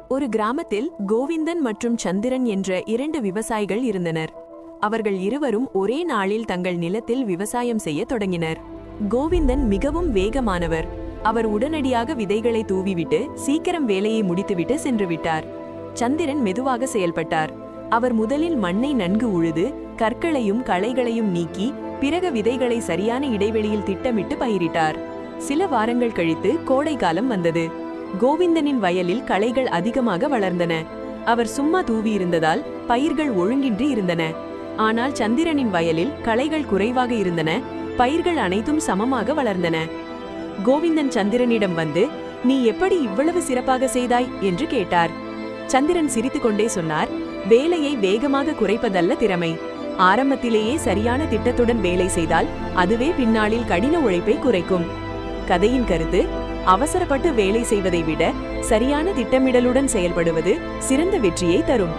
ஒரு கிராமத்தில் கோவிந்தன் மற்றும் சந்திரன் என்ற இரண்டு விவசாயிகள் இருந்தனர். அவர்கள் இருவரும் ஒரே நாளில் தங்கள் நிலத்தில் விவசாயம் செய்ய தொடங்கினர். கோவிந்தன் மிகவும் வேகமானவர். அவர் உடனடியாக விதைகளை தூவிவிட்டு சீக்கிரம் வேலையை முடித்துவிட்டு சென்று விட்டார். சந்திரன் மெதுவாக செயல்பட்டார். அவர் முதலில் மண்ணை நன்கு உழுது கற்களையும் களைகளையும் நீக்கி பிறகு விதைகளை சரியான இடைவெளியில் திட்டமிட்டு பயிரிட்டார். சில வாரங்கள் கழித்து கோடை காலம் வந்தது. கோவிந்தனின் வயலில் களைகள் அதிகமாக வளர்ந்தன. அவர் சும்மா தூவியிருந்ததால் பயிர்கள் ஒழுங்கின்றி இருந்தன. ஆனால் சந்திரனின் வயலில் களைகள் குறைவாக இருந்தன. பயிர்கள் அனைத்தும் சமமாக வளர்ந்தன. கோவிந்தன் சந்திரனிடம் வந்து, "நீ எப்படி இவ்வளவு சிறப்பாக செய்தாய்?" என்று கேட்டார். சந்திரன் சிரித்துக்கொண்டே சொன்னார், "வேலையை வேகமாக குறைப்பதல்ல திறமை. ஆரம்பத்திலேயே சரியான திட்டத்துடன் வேலை செய்தால் அதுவே பின்னாளில் கடின உழைப்பை குறைக்கும்." கதையின் கருத்து: அவசரப்பட்டு வேலை செய்வதை விட சரியான திட்டமிடலுடன் செயல்படுவது சிறந்த வெற்றியை தரும்.